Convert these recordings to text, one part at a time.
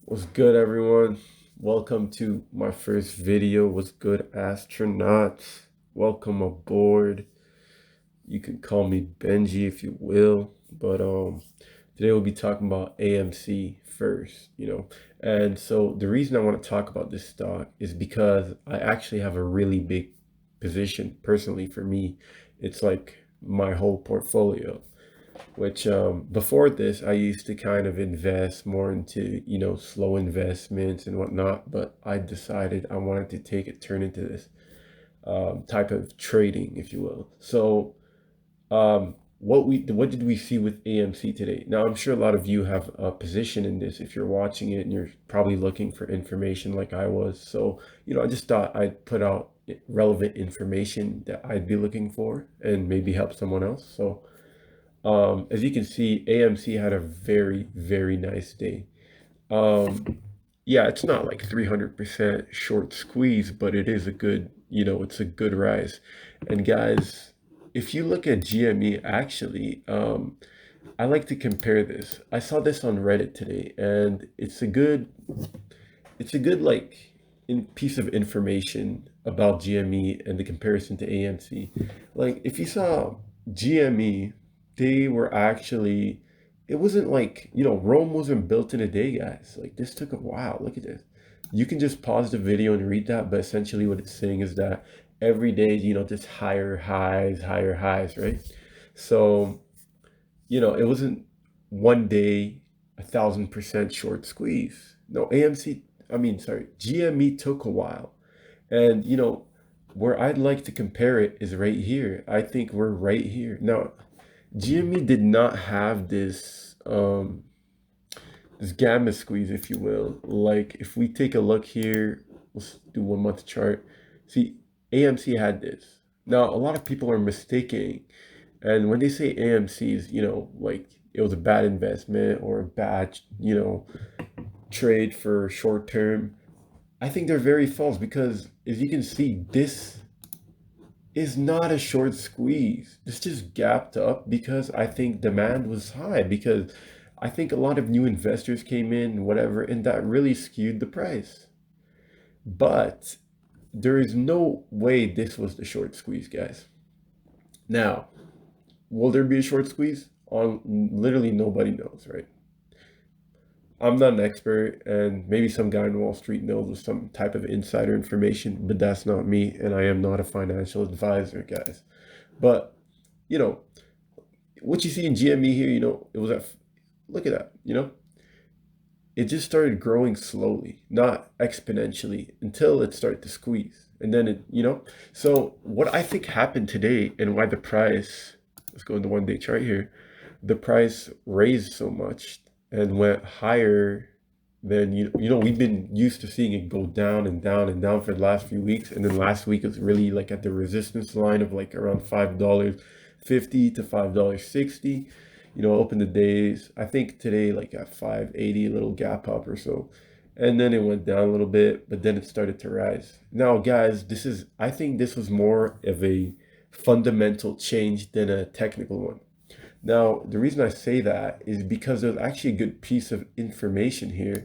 What's good, everyone? Welcome to my first video. What's good, astronauts? Welcome aboard. You can call me Benji if you will, but today we'll be talking about AMC first, And so the reason I want to talk about this stock is because I actually have a really big position personally for me. It's like my whole portfolio which before this I used to kind of invest more into slow investments and whatnot, but I decided I wanted to take a turn into this type of trading, if you will. So what did we see with AMC today? Now I'm sure a lot of you have a position in this if you're watching it and you're probably looking for information like I was. So I just thought I'd put out relevant information that I'd be looking for and maybe help someone else. So as you can see, AMC had a very, very nice day. Yeah, it's not like 300% short squeeze, but it is a good, it's a good rise. And guys, if you look at GME, actually, I like to compare this. I saw this on Reddit today, and it's a good like piece of information about GME and the comparison to AMC. Like if you saw GME, they were actually it wasn't like, Rome wasn't built in a day, guys. Like this took a while. Look at this. You can just pause the video and read that, but essentially what it's saying is that every day, just higher highs, right? So, it wasn't one day 1,000% short squeeze. No, GME took a while. And where I'd like to compare it is right here. I think we're right here. Now, GME did not have this gamma squeeze, if you will. Like if we take a look here, let's do 1 month chart. See, AMC had this. Now, a lot of people are mistaking, and when they say AMC's, like it was a bad investment or a bad, trade for short term. I think they're very false because as you can see, this is not a short squeeze. This just gapped up because I think demand was high because I think a lot of new investors came in, whatever, and that really skewed the price. But there is no way this was the short squeeze, guys. Now, will there be a short squeeze? On literally nobody knows, right? I'm not an expert, and maybe some guy on Wall Street knows some type of insider information, but that's not me, and I am not a financial advisor, guys. But, you know, what you see in GME here, it was at, look at that, it just started growing slowly, not exponentially, until it started to squeeze. And then so what I think happened today and why the price, let's go into 1 day chart here, the price raised so much and went higher than, we've been used to seeing it go down and down and down for the last few weeks. And then last week it was really like at the resistance line of like around $5.50 to $5.60. Open the days. I think today like at 580, a little gap up or so. And then it went down a little bit, but then it started to rise. Now, guys, I think this was more of a fundamental change than a technical one. Now, the reason I say that is because there's actually a good piece of information here.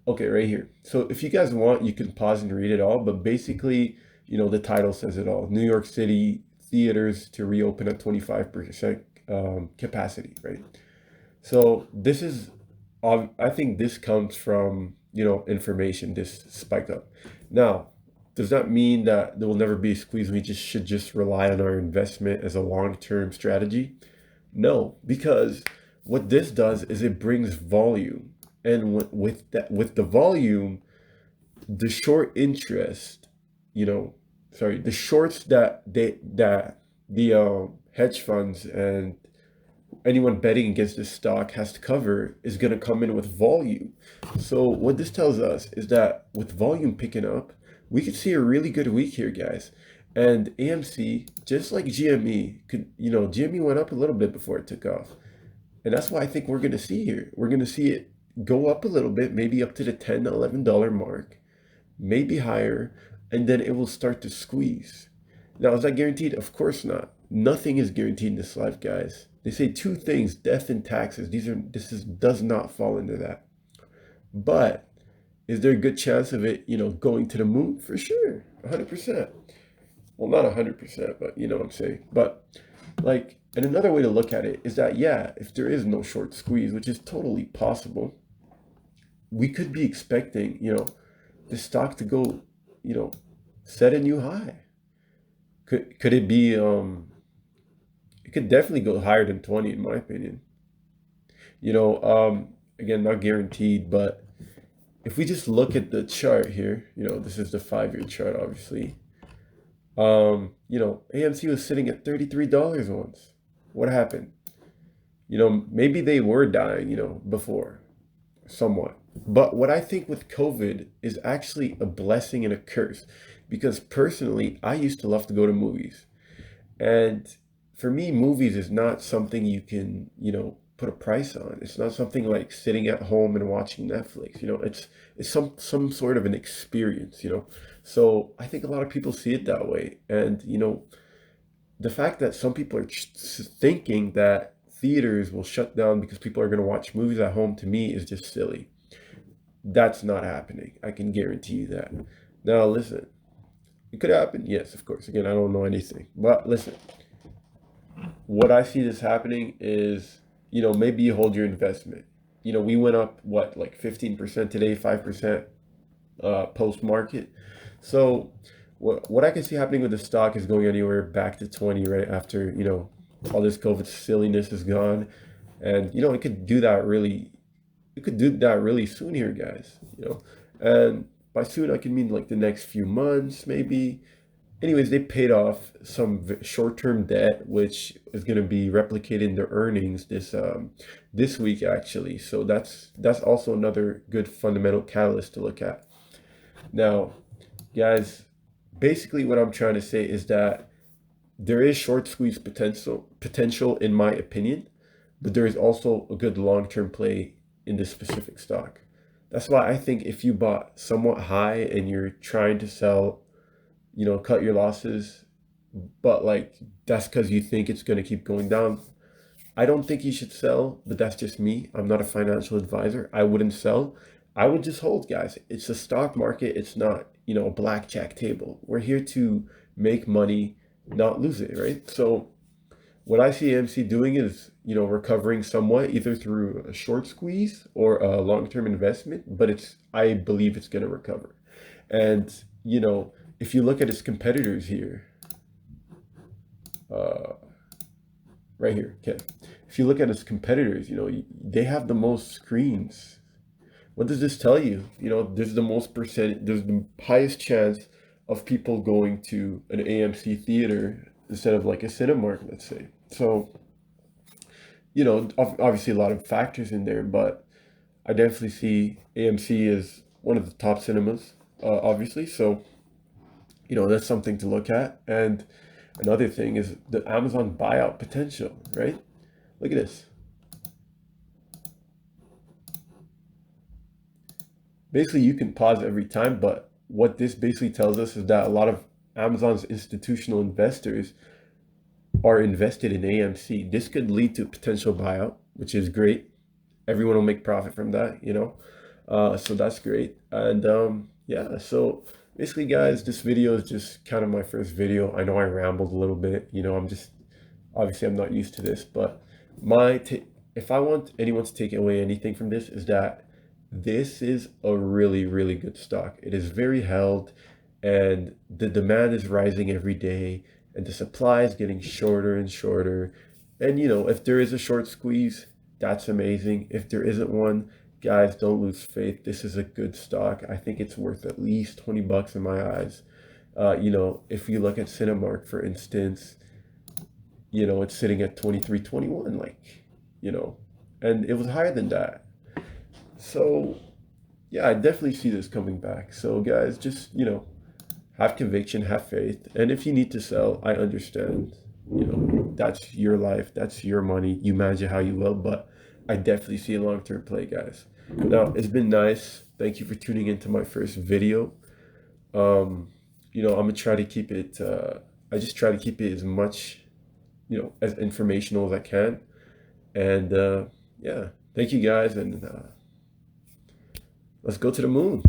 Okay, right here. So if you guys want, you can pause and read it all, but basically, the title says it all. New York City theaters to reopen at 25% capacity, right? So this is, I think this comes from, information, this spiked up. Now, does that mean that there will never be a squeeze and we should just rely on our investment as a long-term strategy? No, because what this does is it brings volume. And with the volume, the short interest, the shorts that the hedge funds and anyone betting against this stock has to cover is going to come in with volume. So what this tells us is that with volume picking up, we could see a really good week here, guys. And AMC, just like GME, GME went up a little bit before it took off. And that's why I think we're going to see here. We're going to see it go up a little bit, maybe up to the $10, $11 mark, maybe higher, and then it will start to squeeze. Now, is that guaranteed? Of course not. Nothing is guaranteed in this life, guys. They say two things, death and taxes. Does not fall into that. But is there a good chance of it, going to the moon? For sure, 100%. Well, not 100%, but you know what I'm saying. But like, and another way to look at it is that, yeah, if there is no short squeeze, which is totally possible, we could be expecting, the stock to go, you know, set a new high. Could it be, it could definitely go higher than 20 in my opinion. Again, not guaranteed, but if we just look at the chart here, this is the 5-year chart, obviously. AMC was sitting at $33 once. What happened? Maybe they were dying, before, somewhat. But what I think with COVID is actually a blessing and a curse. Because personally, I used to love to go to movies. And for me, movies is not something you can, put a price on. It's not something like sitting at home and watching Netflix. It's some sort of an experience. So I think a lot of people see it that way. And the fact that some people are thinking that theaters will shut down because people are going to watch movies at home, to me is just silly. That's not happening. I can guarantee you that. Now, listen, it could happen. Yes, of course. Again, I don't know anything. But listen, what I see this happening is, maybe you hold your investment. We went up, what, like 15% today, 5% post market. So, what I can see happening with the stock is going anywhere back to 20 right after, all this COVID silliness is gone. And, it could do that really soon here, guys. And by soon, I can mean like the next few months, maybe. Anyways, they paid off some short-term debt, which is going to be replicated in their earnings this week actually. So that's also another good fundamental catalyst to look at. Now, guys, basically what I'm trying to say is that there is short squeeze potential in my opinion, but there is also a good long-term play in this specific stock. That's why I think if you bought somewhat high and you're trying to sell, cut your losses, but like that's because you think it's going to keep going down. I don't think you should sell, but that's just me. I'm not a financial advisor. I wouldn't sell. I would just hold, guys. It's a stock market. It's not, a blackjack table. We're here to make money, not lose it, right? So what I see AMC doing is, recovering somewhat either through a short squeeze or a long-term investment, but I believe it's going to recover. And, if you look at its competitors here, uh, right here, okay. If you look at its competitors, they have the most screens. What does this tell you? There's the highest chance of people going to an AMC theater instead of like a Cinemark, let's say. So, obviously a lot of factors in there, but I definitely see AMC as one of the top cinemas, obviously. So, that's something to look at. And another thing is the Amazon buyout potential, right? Look at this. Basically, you can pause every time, but what this basically tells us is that a lot of Amazon's institutional investors are invested in AMC. This could lead to potential buyout, which is great. Everyone will make profit from that. So that's great. And yeah, so basically, guys, this video is just kind of my first video. I know I rambled a little bit. I'm just obviously I'm not used to this, but if I want anyone to take away anything from this is that this is a really, really good stock. It is very held, and the demand is rising every day, and the supply is getting shorter and shorter. And if there is a short squeeze, that's amazing. If there isn't one, guys, don't lose faith. This is a good stock. I think it's worth at least 20 bucks in my eyes. If you look at Cinemark, for instance, it's sitting at 23, 21, you know, and it was higher than that. So, yeah, I definitely see this coming back. So, guys, just, have conviction, have faith. And if you need to sell, I understand. That's your life, that's your money. You manage it how you will, but I definitely see a long-term play, guys. Now, it's been nice. Thank you for tuning into my first video. I'm gonna try to keep it, I just try to keep it as much, as informational as I can. And yeah, thank you guys. And Let's go to the moon.